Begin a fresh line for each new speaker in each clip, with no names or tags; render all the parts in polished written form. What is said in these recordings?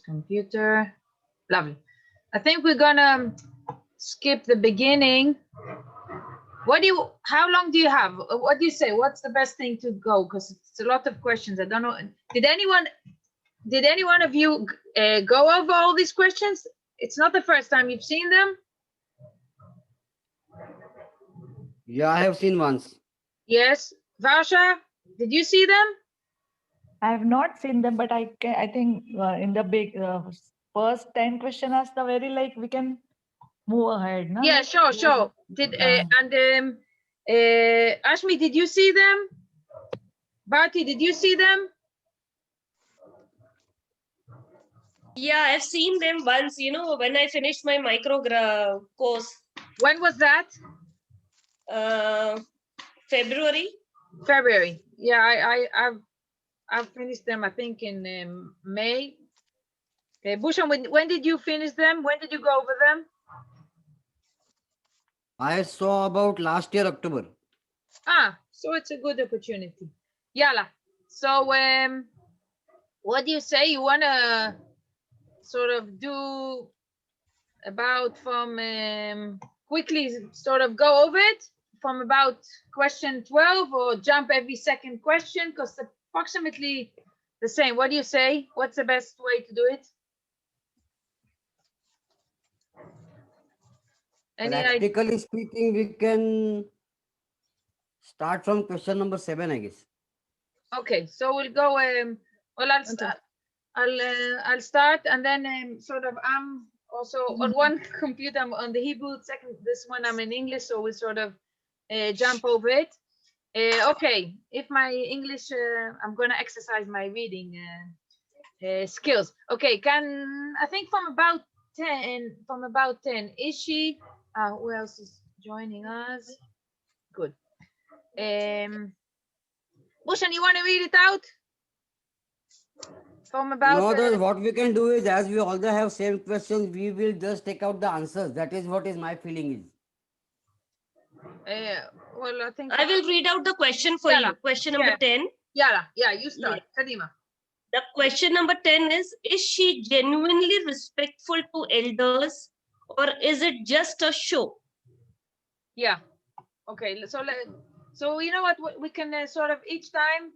Computer. Lovely. I think we're gonna skip the beginning. How long do you have? What do you say? What's the best thing to go? Because it's a lot of questions. I don't know. Did any one of you go over all these questions? It's not the first time you've seen them.
Yeah, I have seen once.
Yes. Varsha, did you see them?
I have not seen them, but I think in the big first 10 questions are the very like we can move ahead. No?
Yeah, sure. Did Ashmi, did you see them? Bharti, did you see them?
Yeah, I've seen them once, when I finished my micro course.
When was that?
February.
February. Yeah, I've finished them, I think, in May. Okay, Bhushan, when did you finish them? When did you go over them?
I saw about last year, October.
So it's a good opportunity. Yala. So what do you say? You want to sort of do about from quickly sort of go over it from about question 12 or jump every second question? Because approximately the same. What do you say? What's the best way to do it?
Practically speaking, we can start from question number 7, I guess.
Okay, so we'll go. Well, I'll start. I'll start, and then sort of I'm also on one computer. I'm on the Hebrew. Second, this one I'm in English, so we'll sort of jump over it. Okay, if my English, I'm gonna exercise my reading skills. Okay, I think from about 10, is she? Who else is joining us? Good. Bhushan, you want to read it out? From about.
No, what we can do is, as we all have same questions, we will just take out the answers. That is what is my feeling is.
Well, I think
I will read out the question for you. Question number 10.
Yeah, you start. Kadima.
The question number 10 is she genuinely respectful to elders, or is it just a show?
Yeah. Okay. So you know what? We can sort of each time,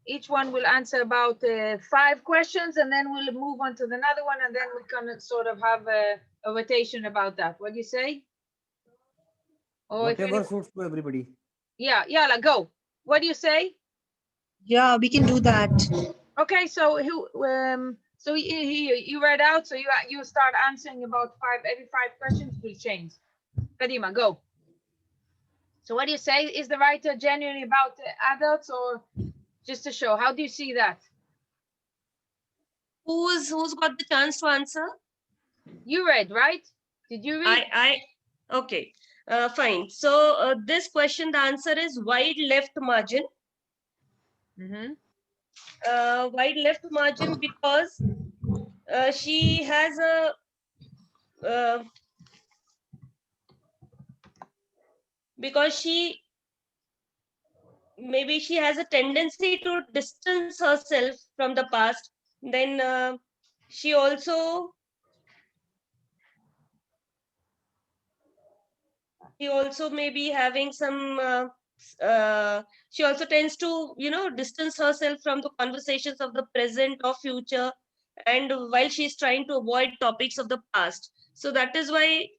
each one will answer about 5 questions, and then we'll move on to another one, and then we can sort of have a rotation about that. What do you say? Or
whatever suits to everybody.
Yeah, go. What do you say?
Yeah, we can do that.
Okay, so so you read out, so you start answering about every 5 questions will change. Kadima, go. So what do you say? Is the writer genuinely about adults or just a show? How do you see that?
Who's got the chance to answer?
You read, right? Did you read?
Okay. Fine. So this question, the answer is wide left margin. Wide left margin because she has a maybe she has a tendency to distance herself from the past. Then she also may be having some she also tends to distance herself from the conversations of the present or future, and while she's trying to avoid topics of the past. So that is why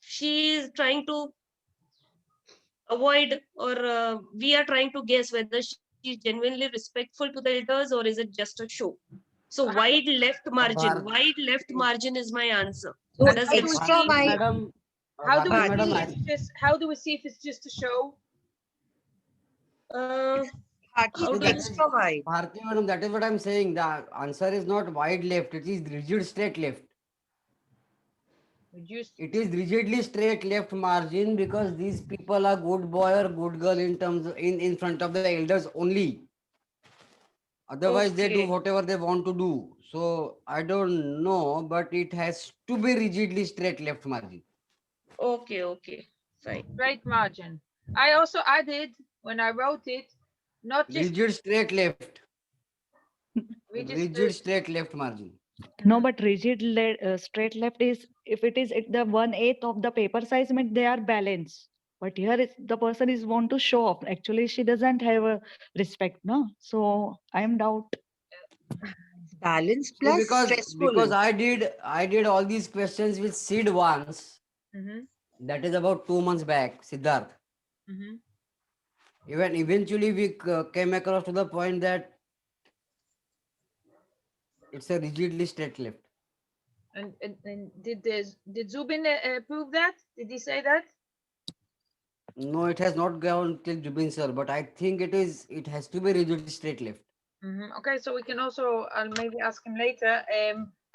she is trying to avoid, or we are trying to guess whether she is genuinely respectful to the elders or is it just a show. So wide left margin is my answer.
So
Does
extra wide.
Madam,
how do we see if it's just a show?
Extra wide.
Bharti madam, that is what I'm saying. The answer is not wide left, it is rigid straight left. It is rigidly straight left margin because these people are good boy or good girl in front of the elders only. Otherwise, they do whatever they want to do. So I don't know, but it has to be rigidly straight left margin.
Okay, fine.
Straight margin. I also added when I wrote it, not just
rigid straight left.
We just
Rigid straight left margin.
No, but rigid straight left is, if it is at the 1/8 of the paper size, meant they are balanced. But here the person is want to show off. Actually, she doesn't have a respect, no? So I am doubt.
Balance
See,
plus
because
stressful.
I did all these questions with Sid once.
Mhm,
That is about 2 months back, Siddharth.
mhm.
Even eventually we came across to the point that it's a rigidly straight left.
And did Zubin prove that? Did he say that?
No, it has not gone till Jubin sir, but I think it has to be rigidly straight left.
Okay, so we can also, I'll maybe ask him later.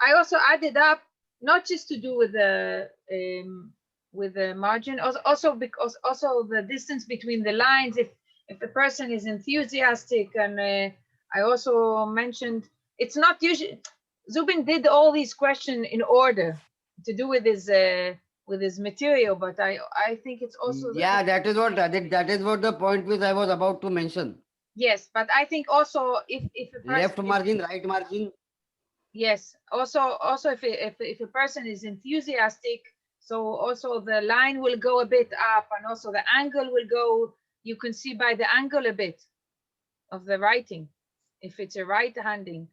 I also added up, not just to do with the margin, also because also the distance between the lines. If the person is enthusiastic, and I also mentioned it's not usually. Zubin did all these questions in order to do with his material, but I think it's also
Yeah, that is what the point which I was about to mention.
yes, but I think also if a person
Left margin, right margin.
yes, also if a person is enthusiastic, so also the line will go a bit up, and also the angle will go. You can see by the angle a bit of the writing, if it's a right handing.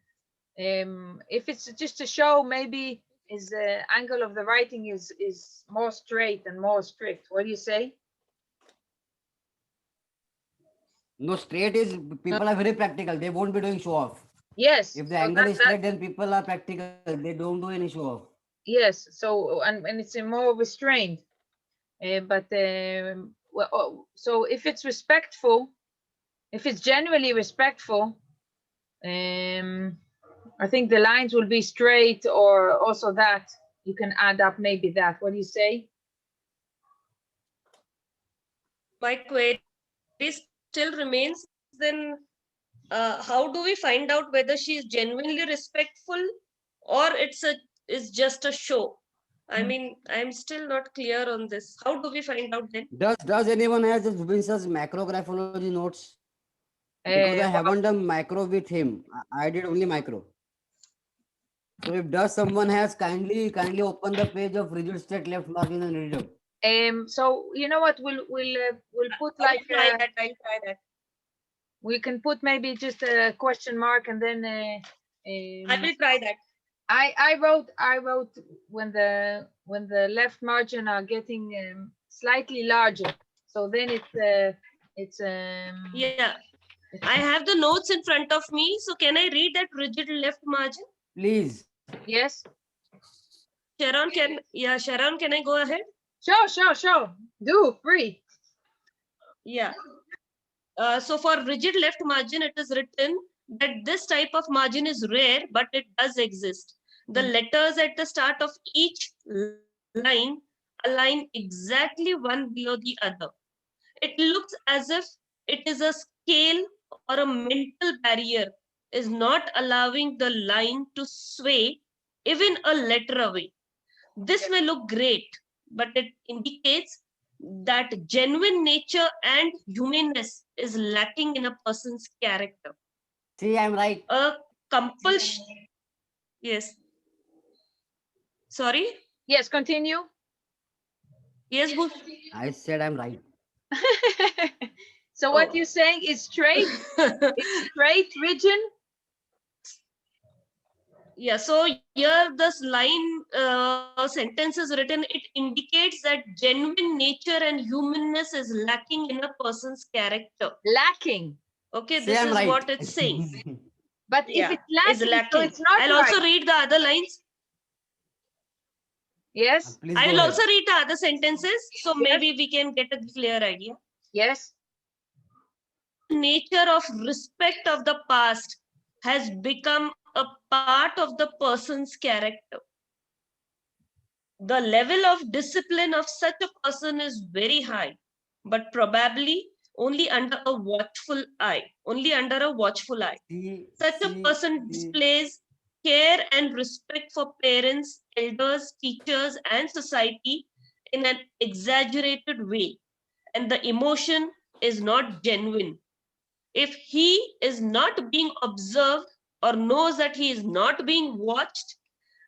If it's just to show, maybe is the angle of the writing is more straight and more strict. What do you say?
No, straight is people are very practical. They won't be doing show off.
Yes.
If the
so
angle
that-
is straight, then people are practical. They don't do any show off.
Yes, so and it's a more restrained, so if it's respectful, if it's genuinely respectful, I think the lines will be straight, or also that you can add up maybe that. What do you say?
My query still remains, then how do we find out whether she is genuinely respectful or it's just a show? I mean, I'm still not clear on this. How do we find out then?
Does anyone has Jubin sir's macro graphology notes? Because I haven't done macro with him. I did only micro. So if does someone has, kindly open the page of rigid straight left margin and read it.
So you know what, we'll put
I'll
like
try that.
we can put maybe just a question mark, and then
I will try that.
I wrote when the left margin are getting slightly larger, so then it's
Yeah, I have the notes in front of me. So can I read that rigid left margin?
Please.
yes,
Sharon, can I go ahead?
sure, do free.
Yeah. So for rigid left margin, it is written that this type of margin is rare, but it does exist. The letters at the start of each line align exactly one below the other. It looks as if it is a scale or a mental barrier is not allowing the line to sway even a letter away. This may look great, but it indicates that genuine nature and humanness is lacking in a person's character.
See, I'm right.
A compulsion. Yes. Sorry?
Yes, continue.
Yes, Bhu.
I said I'm right.
So what
Oh.
you're saying is straight, it's straight, rigid.
Yeah, so here this line sentence is written, it indicates that genuine nature and humanness is lacking in a person's character.
Lacking.
Okay,
Say
this
I'm
is
right.
what it's saying.
But
Yeah,
if it's
is
lacking, so
lacking.
it's not
I'll
right.
also read the other lines.
Yes,
Please
I
go
will
ahead.
also read the other sentences, so maybe we can get a clear idea.
yes.
Nature of respect of the past has become a part of the person's character. The level of discipline of such a person is very high, but probably only under a watchful eye. Such a person displays care and respect for parents, elders, teachers, and society in an exaggerated way, and the emotion is not genuine. If he is not being observed or knows that he is not being watched,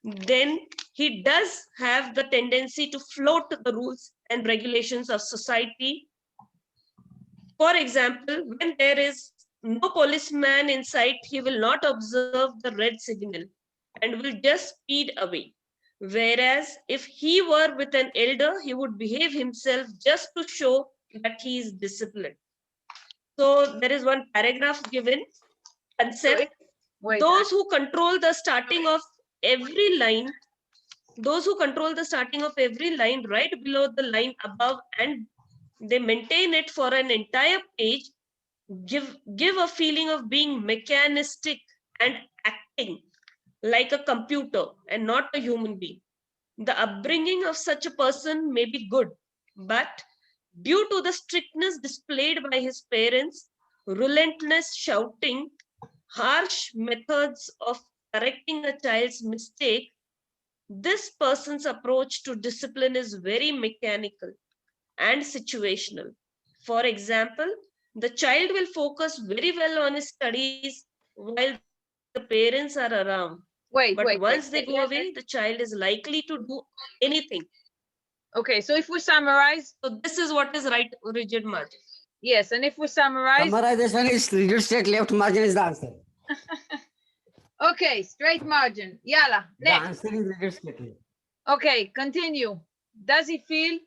then he does have the tendency to float the rules and regulations of society. For example, when there is no policeman in sight, he will not observe the red signal and will just speed away. Whereas if he were with an elder, he would behave himself just to show that he is disciplined. So there is one paragraph given, concept. Those who control the starting of every line, right below the line above, and they maintain it for an entire page, give a feeling of being mechanistic and acting like a computer and not a human being. The upbringing of such a person may be good, but due to the strictness displayed by his parents, relentless shouting, harsh methods of correcting a child's mistake, this person's approach to discipline is very mechanical and situational. For example, the child will focus very well on his studies while the parents are around. But once they go away, the child is likely to do anything.
Okay, so if we summarize,
so this is what is right rigid margin.
Yes, and if we summarize,
summarization is rigid straight left margin is the answer.
Okay, straight margin. Yalla,
The
next.
answer is rigid straight left.
Okay, continue. Does he feel?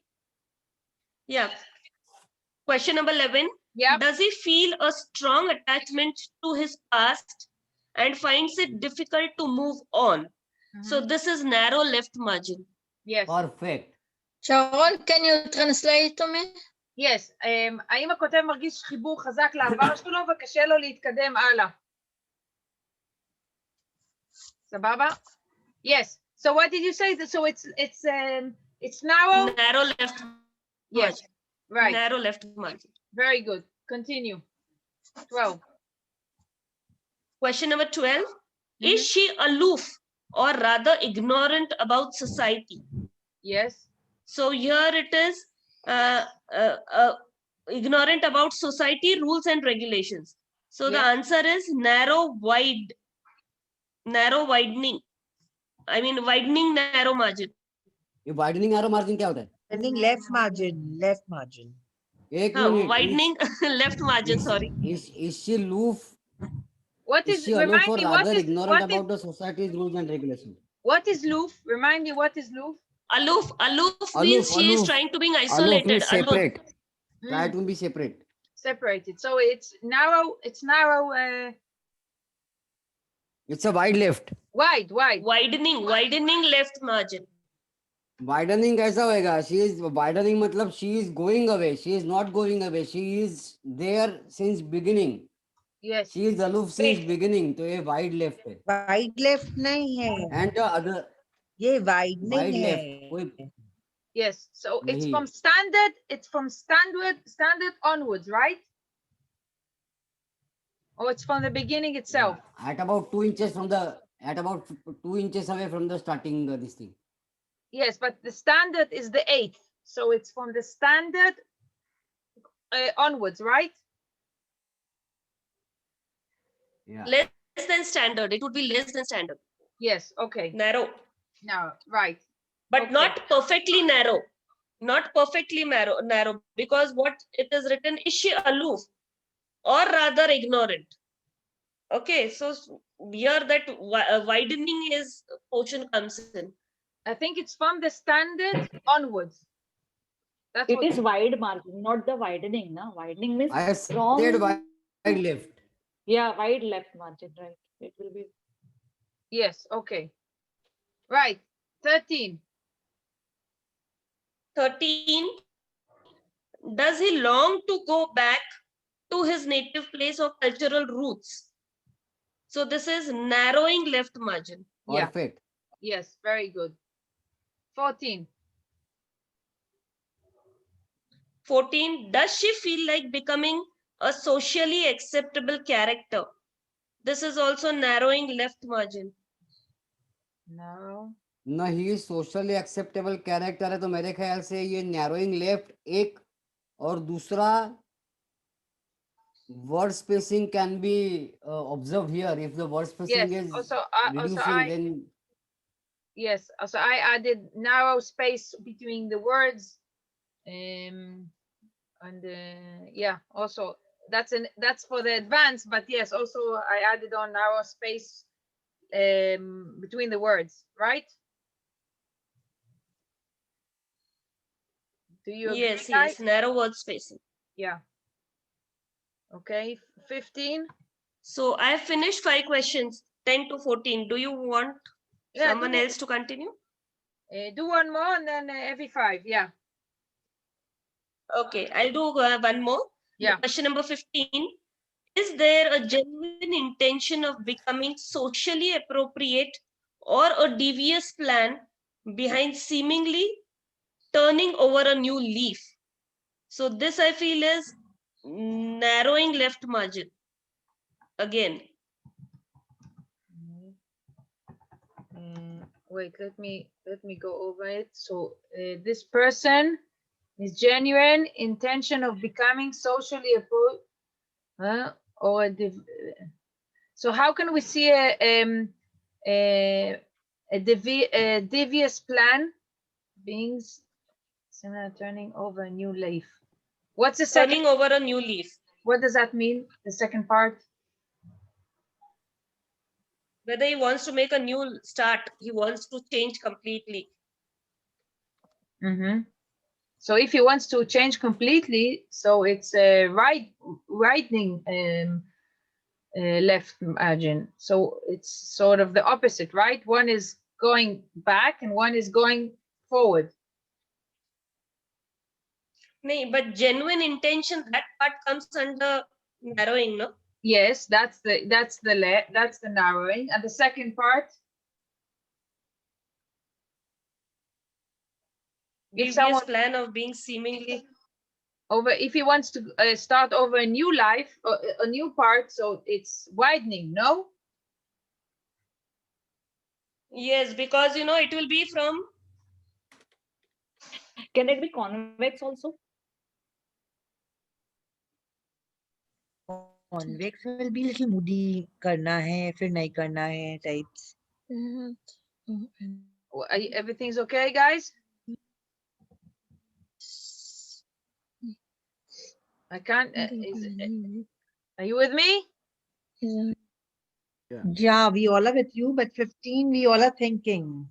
Yeah. Question number 11.
Yeah.
Does he feel a strong attachment to his past and finds it difficult to move on? So this is narrow left margin.
Yes.
Perfect.
שרון, can you translate to me?
Yes. האם הכותב מרגיש חיבור חזק לעבר שלו וקשה לו להתקדם הלאה? סבבה? Yes. So what did you say? So it's narrow?
Narrow left
Yes.
margin.
Right.
Narrow left margin.
Very good. Continue. 12.
Question number 12. Is she aloof or rather ignorant about society?
Yes.
So here it is ignorant about society, rules and regulations. So the answer is widening. I mean widening narrow margin.
ये widening arrow margin क्या होता है?
Widening left margin.
एक minute.
Widening left margin, sorry.
Is she aloof?
What
Is
is,
she aloof
remind
or
me, what
rather
is,
ignorant
what
about
is,
the society's rules and regulations?
what is loof? Remind me, what is loof?
Aloof means she is trying to be
Aloof
isolated.
means
Alone.
separate. Try to be separate.
Separated. So it's narrow,
It's a wide left.
wide.
Widening left margin.
Widening कैसा होएगा? She is widening मतलब she is going away. She is not going away. She is there since beginning.
Yes.
She is aloof since beginning. तो ये wide left है.
Wide left नहीं है.
And the other
ये widening
wide
है.
left. कोई
Yes. So it's
नहीं.
from standard onwards, right? Or it's from the beginning itself.
At about 2 inches from the about 2 inches away from the starting this thing.
Yes, but the standard is the 8th. So it's from the standard onwards, right?
Yeah.
Less than standard. It would be less than standard.
Yes. Okay.
Narrow.
Now, right.
But
Okay.
not perfectly narrow. Not perfectly narrow. Because what it is written, is she aloof or rather ignorant? Okay. So here that widening is portion comes in.
I think it's from the standard onwards. That's
It
what
is wide margin, not the widening. Na? Widening means
I
strong.
said wide left.
Yeah, wide left margin, right? It will be.
Yes. Okay. Right. 13.
13. Does he long to go back to his native place or cultural roots? So this is narrowing left margin.
Yeah.
Perfect.
Yes. Very good. 14.
14. Does she feel like becoming a socially acceptable character? This is also narrowing left margin.
No.
ना ही socially acceptable character है तो मेरे ख्याल से ये narrowing left एक और दूसरा word spacing can be observed here. If the word spacing
Yes.
is
Also,
reducing, then
yes. Also, I added narrow space between the words. And yeah. Also, that's for the advanced. But yes, also I added on narrow space between the words. Right? Do you agree,
Yes,
guys?
yes, narrow word spacing.
Yeah. Okay. 15.
So I have finished 5 questions, 10 to 14. Do you want
Yeah.
someone else to continue?
Do one more and then every 5. Yeah.
Okay, I'll do one more.
Yeah.
Question number 15. Is there a genuine intention of becoming socially appropriate or a devious plan behind seemingly turning over a new leaf? So this I feel is narrowing left margin. Again,
Wait, let me go over it. So this person is genuine intention of becoming socially or so how can we see a devious plan being similar turning over a new leaf? What's the second?
turning over a new leaf.
What does that mean? The second part?
Whether he wants to make a new start, he wants to change completely.
Mm-hmm. So if he wants to change completely, so it's a widening left margin. So it's sort of the opposite, right? One is going back and one is going forward.
No, but genuine intention, that part comes under narrowing, no?
Yes, that's the narrowing. And the second part, if
Devious
someone
plan of being seemingly
if he wants to start over a new life, a new part, so it's widening, no?
yes, because it will be from
Can it be convex also?
Convex will be little moody, करना है फिर नहीं करना है types.
Everything's okay, guys? I can't. Are you with me?
Yeah, we all are with you, but 15 we all are thinking.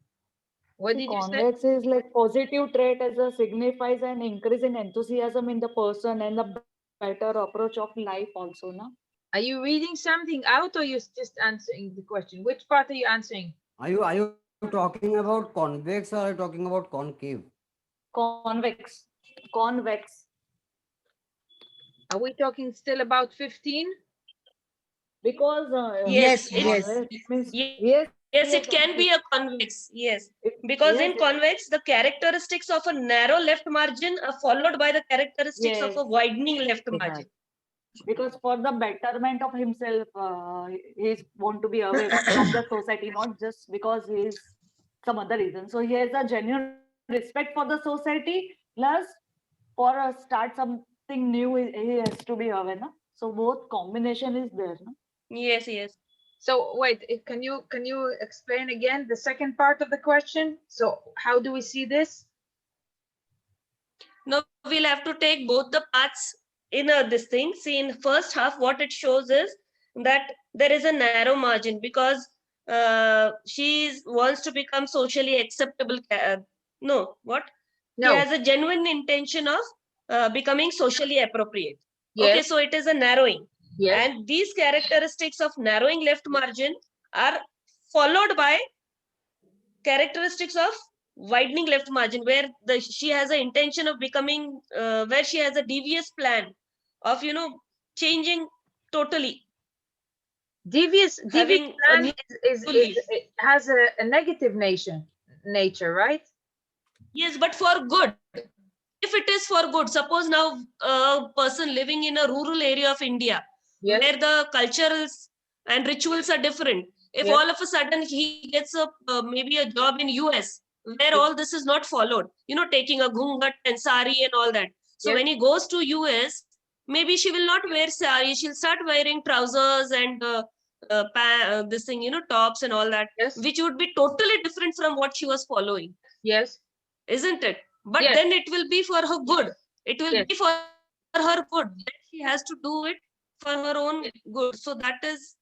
What did you say?
Convex is like positive trait as a signifies an increase in enthusiasm in the person and the better approach of life also, no?
Are you reading something out or you just answering the question? Which part are you answering?
are you talking about convex or are you talking about concave?
Convex.
Are we talking still about 15?
Because
yes,
Yes,
convex means
yes, it can be a convex. Yes, because in convex, the characteristics of a narrow left margin are followed by the characteristics of a widening left margin.
because for the betterment of himself, he want to be away from the society, not just because he is some other reason. So he has a genuine respect for the society, plus for a start something new, he has to be aware. No? So both combination is there. No?
Yes, yes.
So wait, can you explain again the second part of the question? So how do we see this?
No, we'll have to take both the parts in this thing. See, in first half, what it shows is that there is a narrow margin because she wants to become socially acceptable. No, what?
No.
He has a genuine intention of becoming socially appropriate.
Yes.
Okay, so it is a narrowing.
Yes.
And these characteristics of narrowing left margin are followed by characteristics of widening left margin, where she has an intention of becoming, where she has a devious plan of changing totally.
Devious
Having
plan it has a negative nature, right?
Yes, but for good. If it is for good, suppose now a person living in a rural area of India,
Yes.
where the cultures and rituals are different. If
Yes.
all of a sudden he gets maybe a job in US, where all this is not followed, taking a ghungat and sari and all that. So
Yes.
when he goes to US, maybe she will not wear sari. She'll start wearing trousers and this thing, tops and all that,
Yes.
which would be totally different from what she was following,
Yes.
isn't it? But
Yes.
then it will be for her good. It will
Yes.
be for her good. Then she has to do it for her own good. So that is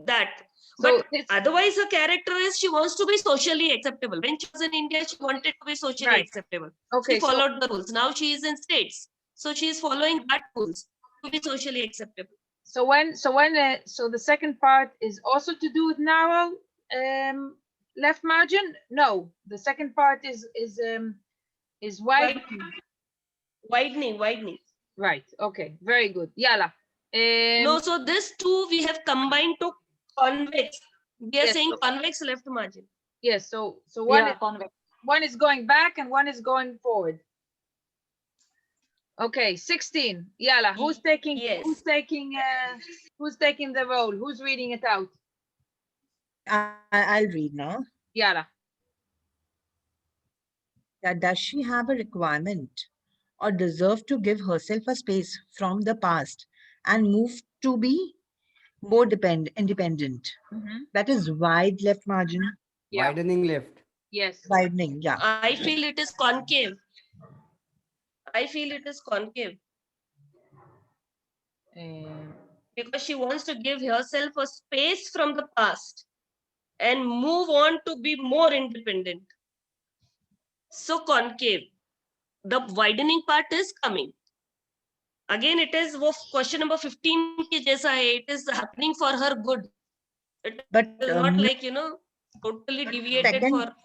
that.
So
But
it's
otherwise, her character is she wants to be socially acceptable. When she was in India, she wanted to be socially
Right.
acceptable.
okay.
She
So
followed the rules. Now she is in States, so she is following that rules to be socially acceptable.
so the second part is also to do with narrow left margin. No, the second part is wide.
Widening.
Right. Okay. Very good. Yala.
No, so this two we have combined to convex. We are
Yes,
saying
so-
convex left margin.
Yes. So one
Yeah,
is,
convex.
one is going back and one is going forward. Okay. 16. Yala. Who's taking?
Yes.
Who's taking the role? Who's reading it out?
I'll read now.
Yala.
Does she have a requirement or deserve to give herself a space from the past and move to be more independent?
Mhm.
That is wide left margin,
Yeah.
Widening left.
Yes.
widening. Yeah.
I feel it is concave. Because she wants to give herself a space from the past and move on to be more independent. So concave. The widening part is coming. Again, it is question number 15 ke jaisa hai. It is happening for her good. It
But
is not like, totally deviated for.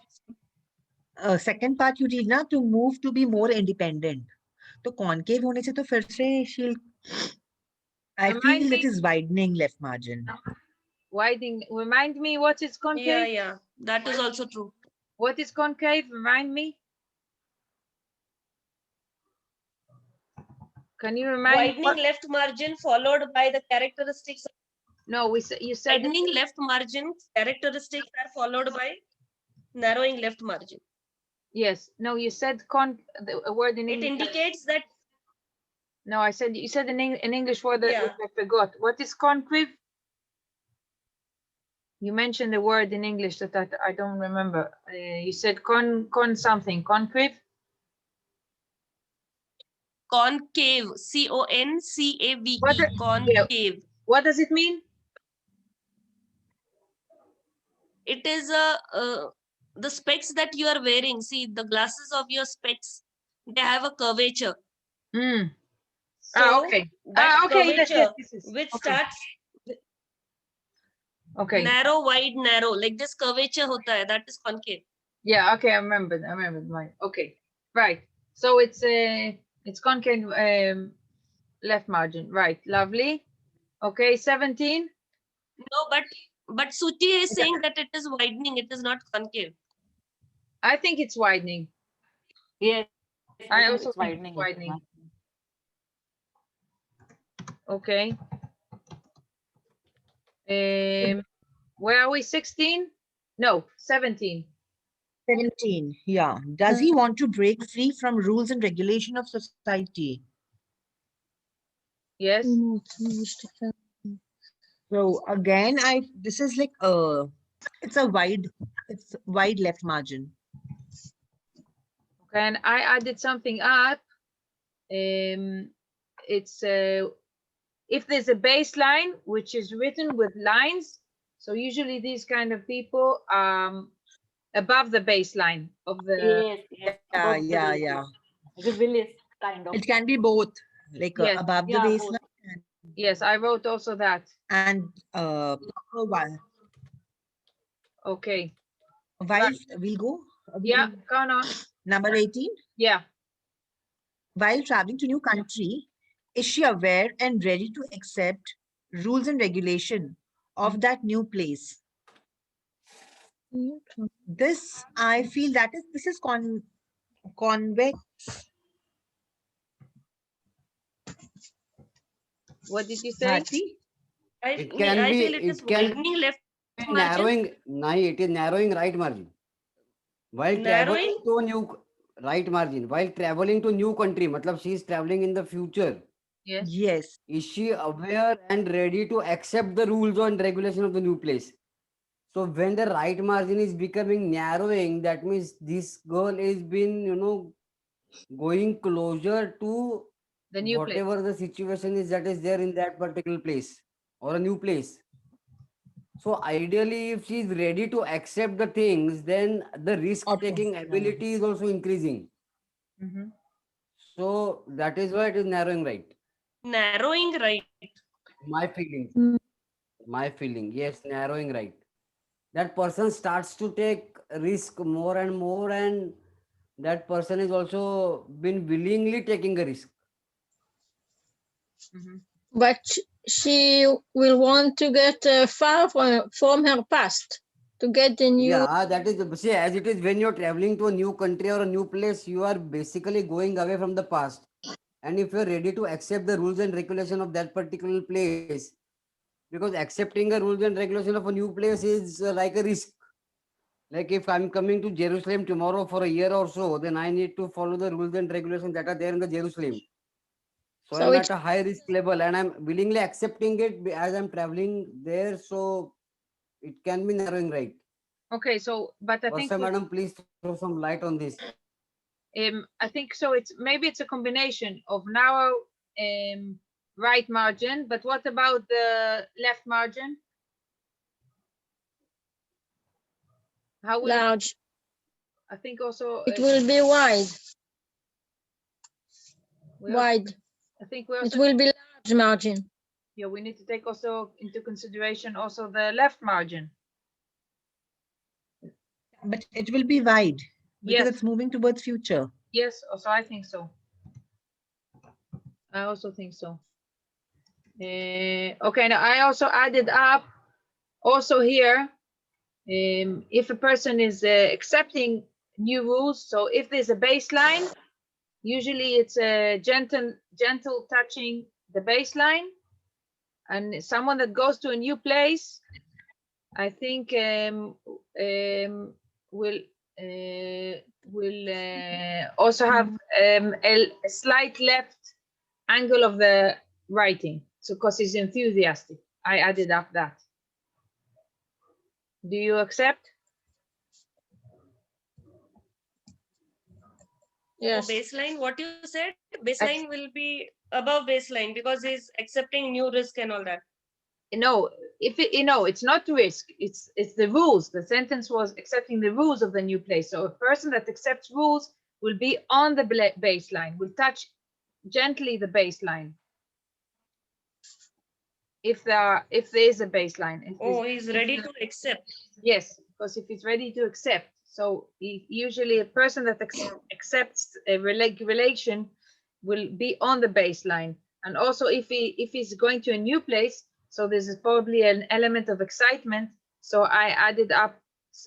second part you read na, to move to be more independent. तो concave होने से तो फिर से she'll. I
Remind
feel
me.
it is widening left margin.
Widening. Remind me what is concave.
Yeah, that is also true.
What is concave? Remind me. Can you remind me?
Widening left margin followed by the characteristics.
No, you said
Widening left margin characteristics are followed by narrowing left margin.
yes. No, you said a word in
It
English.
indicates that
No, you said an English word that
Yeah.
which I forgot. What is concave? You mentioned a word in English that I don't remember. You said con something. Concave.
concave, CONCAVE,
What the-
concave.
What does it mean?
It is the specs that you are wearing. See, the glasses of your specs, they have a curvature.
Hmm.
So
Okay.
that
Okay.
curvature,
Yes.
which
Okay.
starts
Okay.
narrow, wide, narrow, like this curvature hota hai, that is concave.
Yeah. Okay. I remembered. Mine. Okay. Right. So it's concave left margin. Right. Lovely. Okay. 17.
No, but Suchi is saying that it is widening, it is not concave.
I think it's widening.
Yes.
I
think
also
it's
think it's widening. Okay. Where are we? 16? No, 17.
17. Yeah. Does he want to break free from rules and regulation of society?
Yes.
So again, this is like it's wide left margin.
Okay, and I added something up. It's if there's a baseline which is written with lines, so usually these kind of people above the baseline of the
Yes.
Yeah.
Rebellious kind of.
It can be both, like
Yes.
above the
Yeah, both.
baseline
yes, I wrote also that.
and
Okay.
while we'll go.
Yeah, go on.
Number 18.
Yeah.
While traveling to new country, is she aware and ready to accept rules and regulation of that new place? This, I feel this is convex.
What did you say?
Bharti?
I
It can be-
feel it is
it can-
widening left margin.
It is narrowing right margin. While traveling
Narrowing?
to new right margin, while traveling to new country, matlab she is traveling in the future.
Yes.
Yes.
Is she aware and ready to accept the rules and regulation of the new place? So when the right margin is becoming narrowing, that means this girl is been, you know, going closer to
The new place.
whatever the situation is that is there in that particular place or a new place. So ideally, if she is ready to accept the things, then the risk-taking ability is also increasing.
Mhm.
So that is why it is narrowing right.
Narrowing right.
My feeling.
Mm.
My feeling. Yes, narrowing right. That person starts to take risk more and more, and that person is also been willingly taking a risk.
Mhm.
But she will want to get far from her past to get the new.
Yeah, that is, see, as it is when you're traveling to a new country or a new place, you are basically going away from the past. And if you're ready to accept the rules and regulation of that particular place, because accepting a rules and regulation of a new place is like a risk. Like if I'm coming to Jerusalem tomorrow for a year or so, then I need to follow the rules and regulations that are there in the Jerusalem. So
So
I'm
it's
at a high risk level and I'm willingly accepting it as I'm traveling there. So it can be narrowing right.
Okay, so but I think
Varsha madam, please throw some light on this.
I think so. It's maybe it's a combination of narrow right margin, but what about the left margin? How will
large.
I think also
It will be wide.
we also-
Wide.
I think we
It
also
will be large margin.
yeah, we need to take also into consideration also the left margin.
But it will be wide because
Yes.
it's moving towards future.
Yes, also I think so. I also think so. Okay, now I also added up also here if a person is accepting new rules. So if there's a baseline, usually it's a gentle touching the baseline, and someone that goes to a new place, I think will also have a slight left angle of the writing. So because he's enthusiastic, I added up that. Do you accept?
Yes.
Baseline, what you said, baseline will be above baseline because he's accepting new risk and all that.
No, if it, it's not risk, it's the rules. The sentence was accepting the rules of the new place. So a person that accepts rules will be on the baseline, will touch gently the baseline. If there is a baseline.
He's ready to accept.
Yes, because if he's ready to accept, so usually a person that accepts a relation will be on the baseline. And also if he's going to a new place, so there's probably an element of excitement. So I added up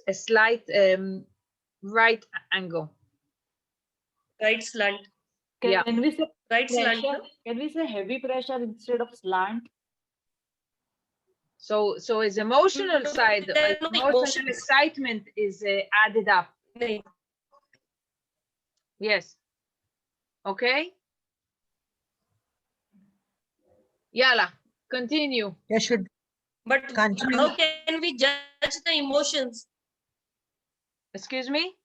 a slight right angle.
Right slant.
Yeah.
Can we say
Right slant.
pressure? Can we say heavy pressure instead of slant?
So his emotional
No,
side,
there are no
emotional
emotions.
excitement is added up.
No.
Yes. Okay. Yala, continue.
There should
But
continue.
how can we judge the emotions?
Excuse me?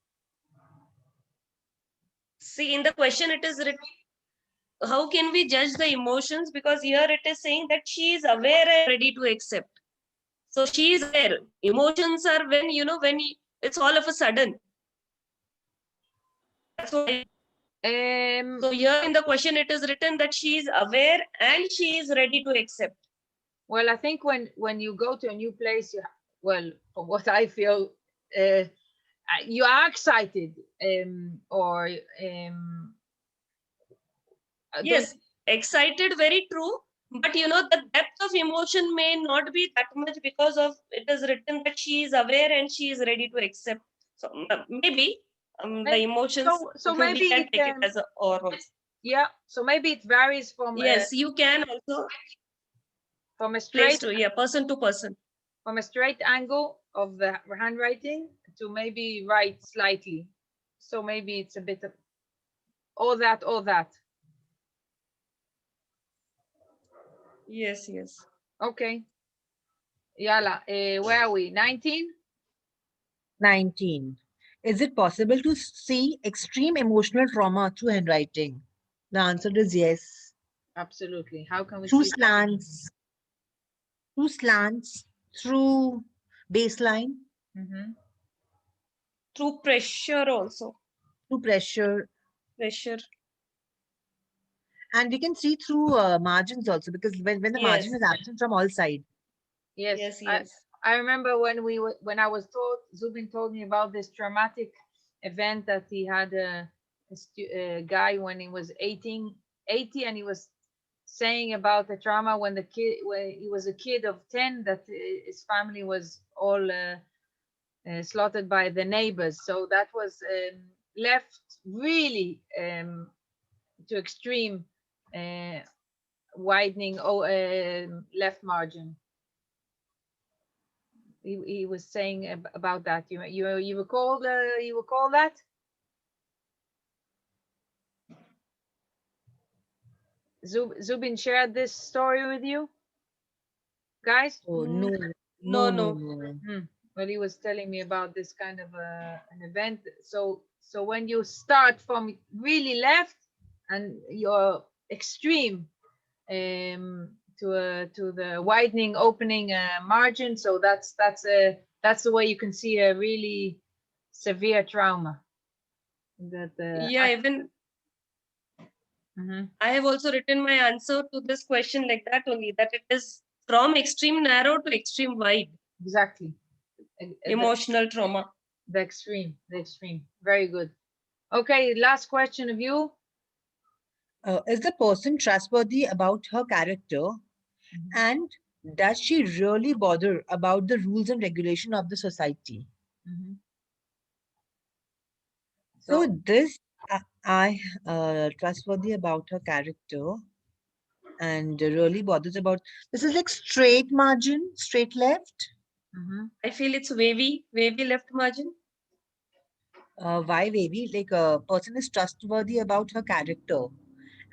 See, in the question it is written, how can we judge the emotions? Because here it is saying that she is aware and ready to accept. So she is aware. Emotions are when, it's all of a sudden. That's what so here in the question it is written that she is aware and she is ready to accept.
Well, I think when you go to a new place, from what I feel, you are excited,
Yes, excited, very true. But the depth of emotion may not be that much because of it is written that she is aware and she is ready to accept. So maybe the emotions.
so maybe
we can take it as a or also.
Yeah. So maybe it varies from
Yes, you can also
from a
place
straight
to person to person.
From a straight angle of the handwriting to maybe right slightly. So maybe it's a bit of all that.
Yes, yes.
Okay. Yala, where are we? 19?
19. Is it possible to see extreme emotional trauma through handwriting? The answer is yes.
Absolutely. How can we
Through
see that?
slants, through baseline,
Mhm.
Through pressure also.
through pressure,
Pressure.
and we can see through margins also, because when the margin
Yes.
is absent from all sides.
Yes.
Yes, yes.
I remember when I was told, Zubin told me about this traumatic event that he had a guy when he was 80, and he was saying about the trauma when he was a kid of 10, that his family was all slaughtered by the neighbors. So that was left really to extreme widening left margin. He was saying about that. You recall that? Zubin shared this story with you guys?
Oh, no,
No,
no,
no.
no.
Well, he was telling me about this kind of an event. So when you start from really left and you're extreme to the widening opening margin, so that's the way you can see a really severe trauma.
Yeah, even I have also written my answer to this question like that only, that it is from extreme narrow to extreme wide.
Exactly.
Emotional trauma.
The extreme. Very good. Okay, last question of you.
Is the person trustworthy about her character? And does she really bother about the rules and regulation of the society? So this, I trustworthy about her character and really bothers about, this is like straight margin, straight left.
I feel it's wavy left margin.
Why wavy? Like a person is trustworthy about her character.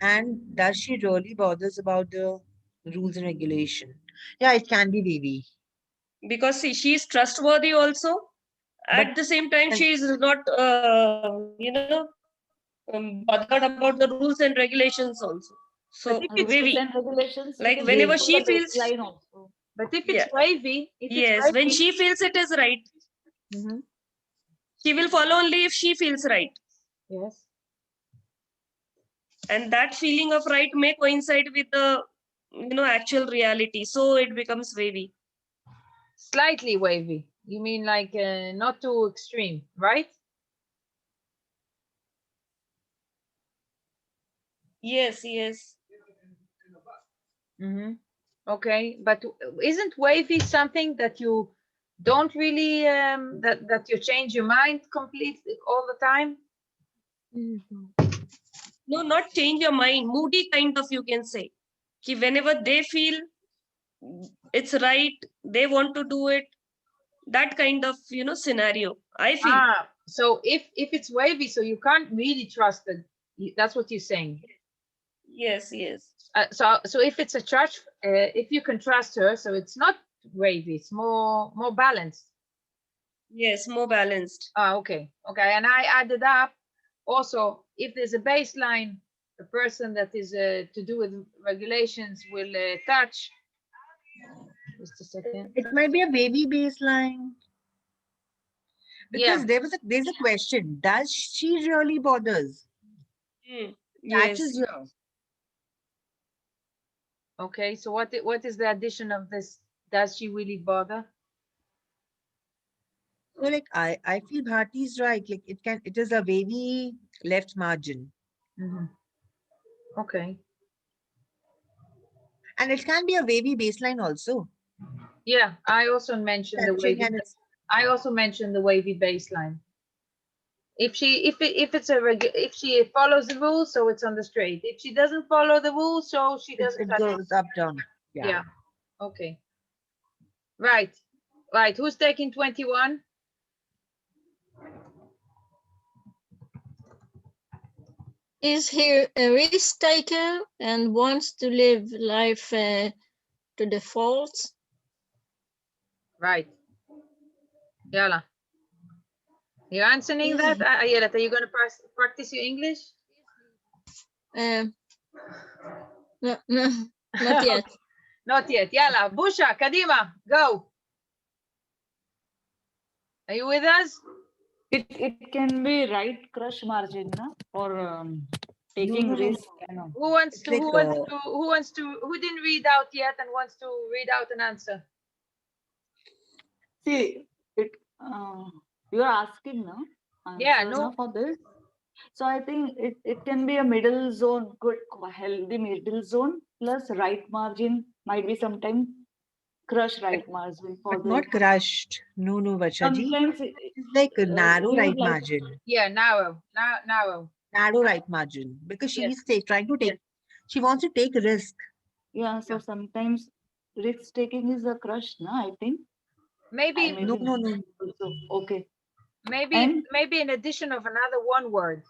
And does she really bothers about the rules and regulation? Yeah, it can be wavy.
Because see, she is trustworthy also. At the same time, she is not, bothered about the rules and regulations also. So wavy. Like whenever she feels.
But if it's wavy,
yes, when she feels it is right, she will follow only if she feels right.
Yes.
And that feeling of right may coincide with the actual reality, so it becomes wavy.
Slightly wavy. You mean like not too extreme, right?
Yes.
Okay, but isn't wavy something that you don't really that you change your mind completely all the time?
No, not change your mind. Moody kind of, you can say. Whenever they feel it's right, they want to do it. That kind of scenario, I feel.
So if it's wavy, so you can't really trust it. That's what you're saying.
Yes.
So if it's a church, if you can trust her, so it's not wavy. It's more balanced.
Yes, more balanced.
Okay. And I added up also, if there's a baseline, a person that is to do with regulations will touch. Just a second.
It might be a wavy baseline. Because there's a question. Does she really bothers? Catches here.
Okay, so what is the addition of this? Does she really bother?
So like I feel Bharti is right. Like it is a wavy left margin.
Okay.
And it can be a wavy baseline also.
Yeah, I also mentioned the wavy. I also mentioned the wavy baseline. If she follows the rules, so it's on the straight. If she doesn't follow the rules, so she doesn't.
It goes up down.
Yeah. Okay. Right. Who's taking 21?
Is he a risk taker and wants to live life to the fullest?
Right. Yala. You're answering that? Ayelet, are you going to practice your English?
No, not yet.
Not yet. Yala. Busha, Kadima, go. Are you with us?
It can be right crush margin, na? Or taking
no.
risk. You know.
Who wants to?
It's like,
Who didn't read out yet and wants to read out an answer?
See, it. You are asking, no?
Yeah,
Answer,
no.
no, for this. So I think it can be a middle zone, good, healthy middle zone plus right margin might be sometimes crush right margin for
but
the
not crushed. No, Varshaji.
sometimes
It's like a narrow
we would
right
like-
margin.
Yeah, narrow. Narrow.
Narrow right margin. Because she
Yes.
is trying to take, she wants to take risk.
yeah. So sometimes risk taking is a crush, no? I think.
Maybe
No.
Also, okay.
maybe
And-
maybe in addition of another one word.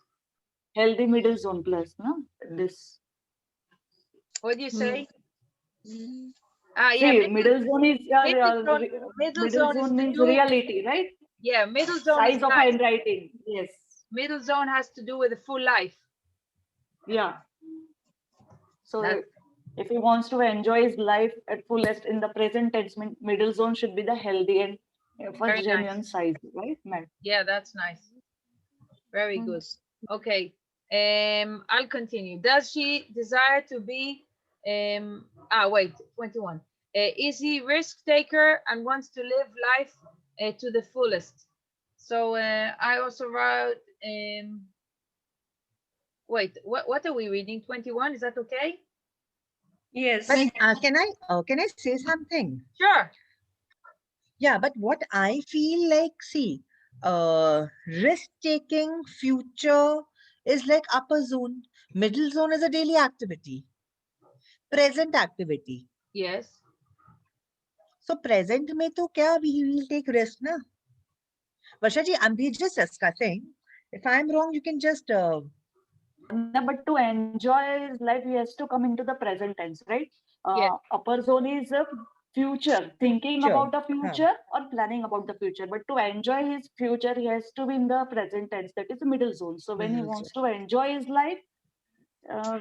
Healthy middle zone plus, no? This.
What do you say?
Mm.
See, middle zone is
middle zone is to
means
do-
reality, right?
Yeah, middle zone is
Size of
nice.
handwriting. Yes.
Middle zone has to do with the full life.
Yeah. So
That-
if he wants to enjoy his life at fullest in the present tense, middle zone should be the healthy and for
Very
genuine
nice.
size, right, ma'am?
Yeah, that's nice. Very good. Okay. I'll continue. Does she desire to be wait, 21. Is he risk taker and wants to live life to the fullest? So I also wrote wait, what are we reading? 21, is that okay?
Yes.
But can I say something?
Sure.
Yeah, but what I feel like, see, risk-taking future is like upper zone. Middle zone is a daily activity. Present activity.
Yes.
So present mein to kya we will take risk na? Varsha ji, we just discussing. If I'm wrong, you can just
No, but to enjoy his life, he has to come into the present tense, right?
Yes.
Upper zone is a future, thinking
Future,
about the future or planning about the future. But to enjoy his future, he has to be in the present tense. That is the middle zone. So when he
Middle
wants to enjoy his life,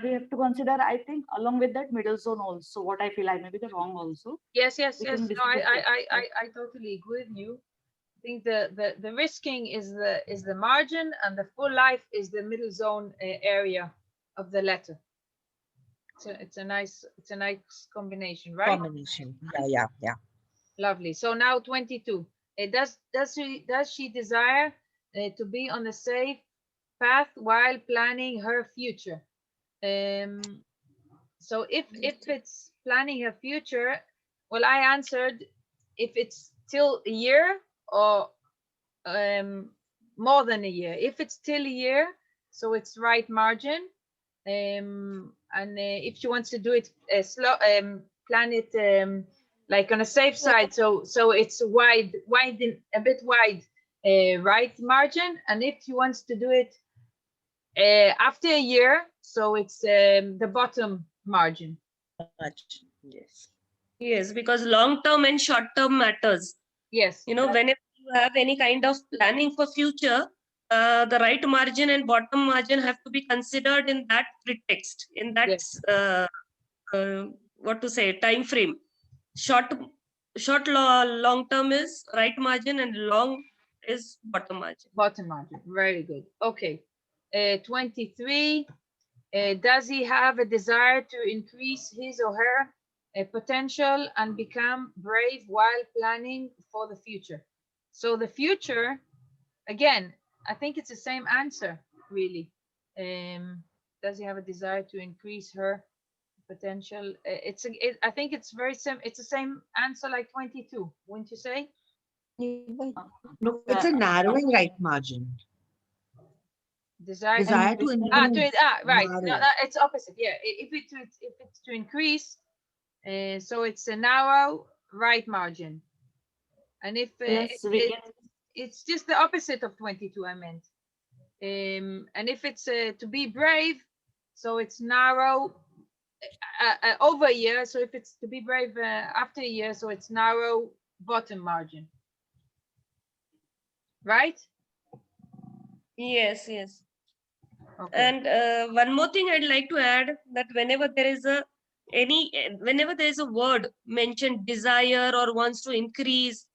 we have to consider, I think, along with that middle zone also. What I feel, I may be the wrong also.
Yes.
We
No,
can discuss it.
I totally agree with you. I think the risking is the margin and the full life is the middle zone area of the letter. So it's a nice combination, right?
combination. Yeah.
Lovely. So now 22. Does she desire to be on a safe path while planning her future? So if it's planning her future, well, I answered if it's till a year or more than a year. If it's till a year, so it's right margin. And if she wants to do it slow, plan it like on a safe side, so it's wide, a bit wide, right margin. And if she wants to do it after a year, so it's the bottom margin.
Much. Yes.
Yes, because long term and short term matters.
Yes.
You know, whenever you have any kind of planning for future, the right margin and bottom margin have to be considered in that pretext, in that
Yes.
what to say, time frame. Long term is right margin and long is bottom margin.
Bottom margin. Very good. Okay. 23. Does he have a desire to increase his or her potential and become brave while planning for the future? So the future, again, I think it's the same answer, really. Does he have a desire to increase her potential? I think it's very same. It's the same answer like 22, wouldn't you say?
No, it's a narrowing right margin.
Desire
to increase.
right. No,
narrow.
it's opposite. Yeah, if it's to increase, so it's a narrow right margin, and if
Yes, we can.
it's just the opposite of 22. I meant. And if it's to be brave, so it's narrow over a year. So if it's to be brave after a year, so it's narrow bottom margin. Right?
Yes, yes.
Okay.
And one more thing I'd like to add, that whenever there is a word mentioned desire or wants to increase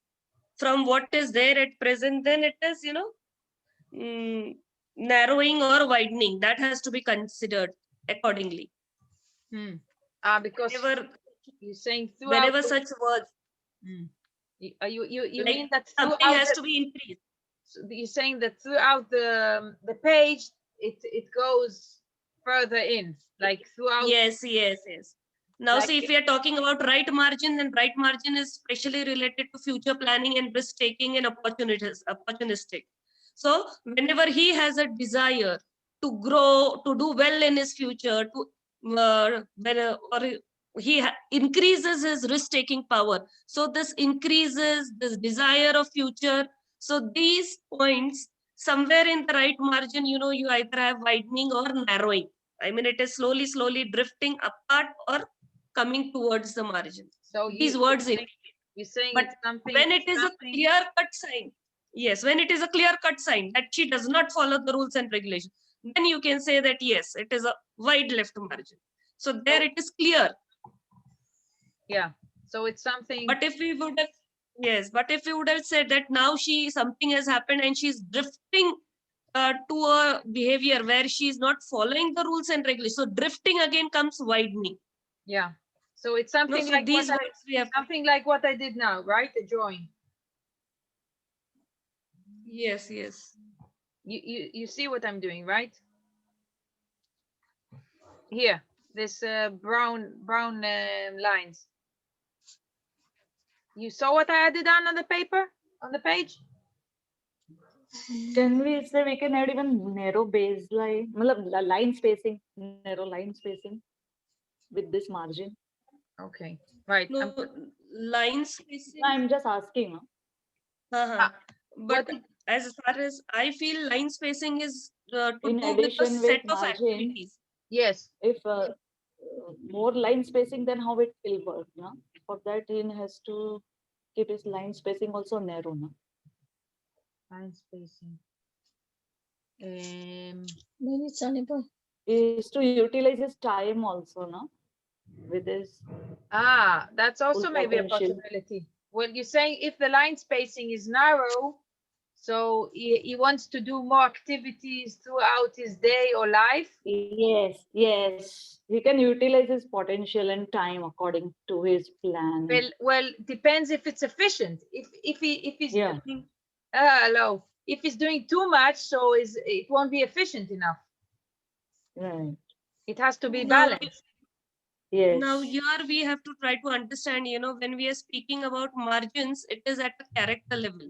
from what is there at present, then it is, narrowing or widening. That has to be considered accordingly.
Because
Whenever
you're saying throughout
such words,
you
like
mean that
something
throughout
has to be increased.
you're saying that throughout the page it goes further in, like throughout.
Yes. Now,
Like
see, if we are talking about right margin, then right margin is specially related to future planning and risk taking and opportunistic. So whenever he has a desire to grow, to do well in his future, increases his risk taking power. So this increases this desire of future. So these points somewhere in the right margin, you either have widening or narrowing. I mean, it is slowly drifting apart or coming towards the margin.
So
these words in.
You're saying
But
it's something,
when it is a clear-cut sign, yes, when it is a clear-cut sign that she does not follow the rules and regulations, then you can say that yes, it is a wide left margin. So there it is clear.
Yeah. So it's something.
But if we would have said that now something has happened and she's drifting to a behavior where she's not following the rules and regulations, so drifting again comes widening.
Yeah. So it's something like
these words we have
something like what I did now, right? The drawing.
Yes.
You see what I'm doing, right? Here, this brown lines. You saw what I added on the paper, on the page?
Can we say we can add even narrow baseline, line spacing, narrow line spacing with this margin?
Okay, right.
No, line spacing.
I'm just asking.
But as far as I feel, line spacing is to
in
do with the
addition
set
with
of
margin,
activities.
Yes.
If more line spacing, then how it will work? No? For that, he has to keep his line spacing also narrow. No?
Line spacing.
Maybe it's unable.
Is to utilize his time also, no? With his.
That's also maybe a possibility. Well, you're saying if the line spacing is narrow, so he wants to do more activities throughout his day or life.
Yes. He can utilize his potential and time according to his plan.
Well, depends if it's efficient. If he's doing, hello. If he's doing too much, so it won't be efficient enough.
Right.
It has to be balanced.
Yes.
Now here we have to try to understand, when we are speaking about margins, it is at a character level.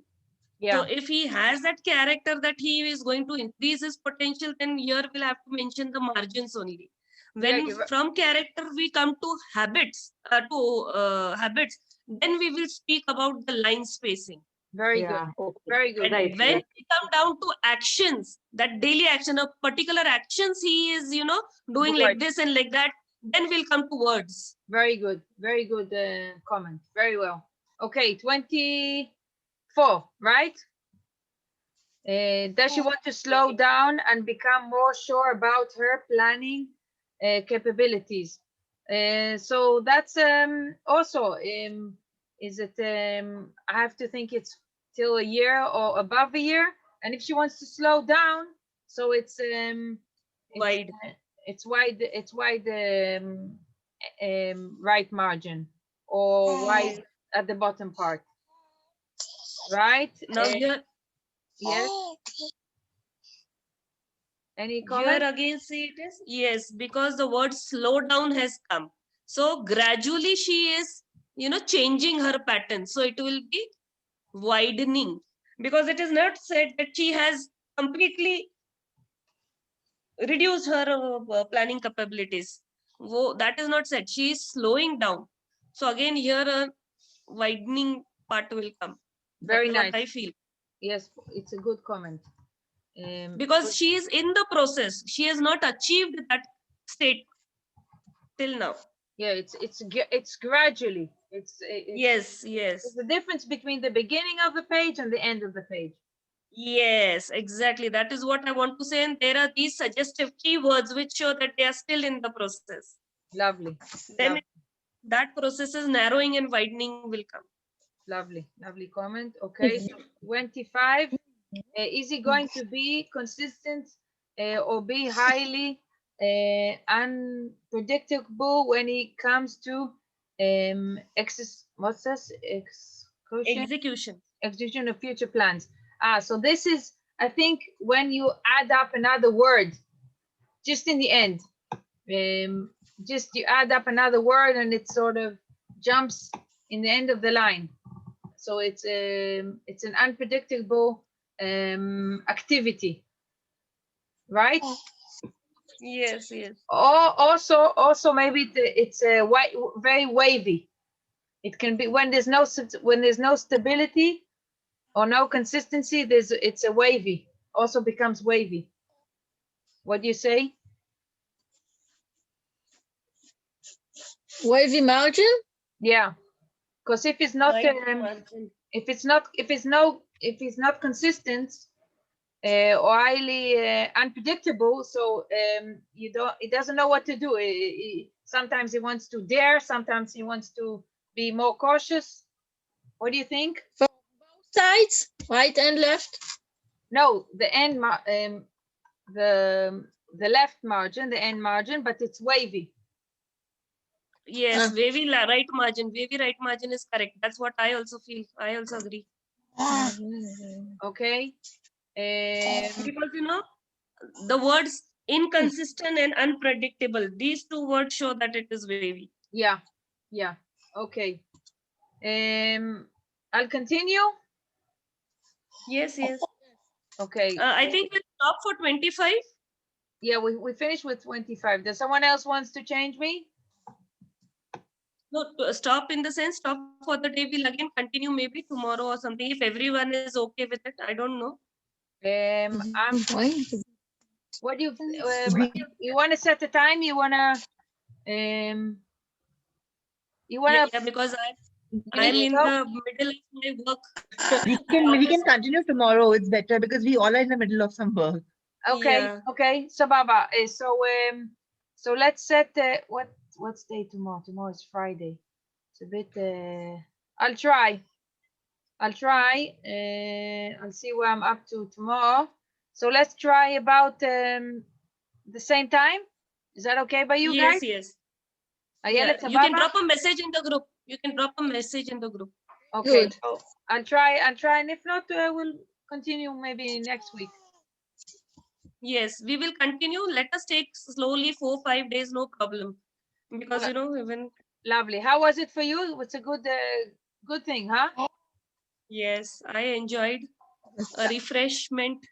Yeah.
So if he has that character that he is going to increase his potential, then here we'll have to mention the margins only. When from character we come to habits, then we will speak about the line spacing.
Very good.
Okay.
Very good.
And when we come down to actions, that daily action of particular actions he is, doing like this and like that, then we'll come to words.
Very good. Very good comment. Very well. Okay, 24, right? Does she want to slow down and become more sure about her planning capabilities? So that's also, is it, I have to think it's till a year or above a year. And if she wants to slow down, so it's
wide.
It's wide right margin or wide at the bottom part. Right?
Now here.
Yes. Any comment?
Here again, see it is? Yes, because the word slow down has come. So gradually she is, changing her pattern. So it will be widening, because it is not said that she has completely reduced her planning capabilities. That is not said. She is slowing down. So again, here a widening part will come.
Very nice.
What I feel.
Yes, it's a good comment.
Because she is in the process. She has not achieved that state till now.
Yeah, it's gradually.
Yes.
There's the difference between the beginning of the page and the end of the page.
Yes, exactly. That is what I want to say. And there are these suggestive keywords which show that they are still in the process.
Lovely.
Then that process is narrowing and widening will come.
Lovely comment. Okay, so 25. Is he going to be consistent or be highly unpredictable when it comes to execution of future plans? So this is, I think, when you add up another word just in the end. Just you add up another word and it sort of jumps in the end of the line. So it's an unpredictable activity, right?
Yes.
Or also maybe it's very wavy. It can be when there's no stability or no consistency. It's a wavy. Also becomes wavy. What do you say?
Wavy margin?
Yeah, because if it's not consistent or highly unpredictable, so it doesn't know what to do. Sometimes he wants to dare, sometimes he wants to be more cautious. What do you think?
For both sides, right and left?
No, the end, the left margin, the end margin, but it's wavy.
Yes, wavy right margin. Wavy right margin is correct. That's what I also feel. I also agree.
Okay.
Because the words inconsistent and unpredictable, these two words show that it is wavy.
Yeah. Okay. I'll continue.
Yes.
Okay.
I think we'll stop for 25.
Yeah, we finished with 25. Does someone else wants to change me?
No, stop in the sense, stop for the day. We'll again continue maybe tomorrow or something. If everyone is okay with it, I don't know.
What do you want to set the time? You wanna
Yeah, because I'm in the middle of my work.
We can continue tomorrow. It's better because we all are in the middle of some work.
Okay.
Yeah.
Okay. So Baba, so let's set what's day tomorrow? Tomorrow is Friday. It's a bit. I'll try. I'll see where I'm up to tomorrow. So let's try about the same time. Is that okay by you guys?
Yes.
Yeah.
You can drop a message in the group.
Okay.
Good.
So I'll try, and if not, we'll continue maybe next week.
Yes, we will continue. Let us take slowly 4-5 days, no problem. Because even.
Lovely. How was it for you? It's a good thing, huh?
Yes, I enjoyed a refreshment.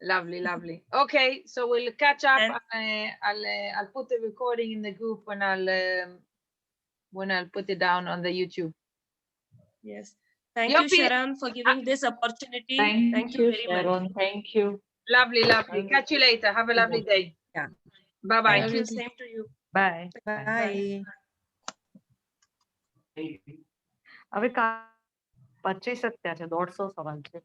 Lovely. Okay, so we'll catch up. I'll put the recording in the group when I'll put it down on the YouTube.
Yes. Thank you, Sharon, for giving this opportunity. Thank you very
Sharon.
much.
Thank you.
Lovely. Catch you later. Have a lovely day.
Yeah.
Bye-bye.
Thank you. Same to you.
Bye.
Bye.
હવે 25 જ થયા છે 150 સવાલ છે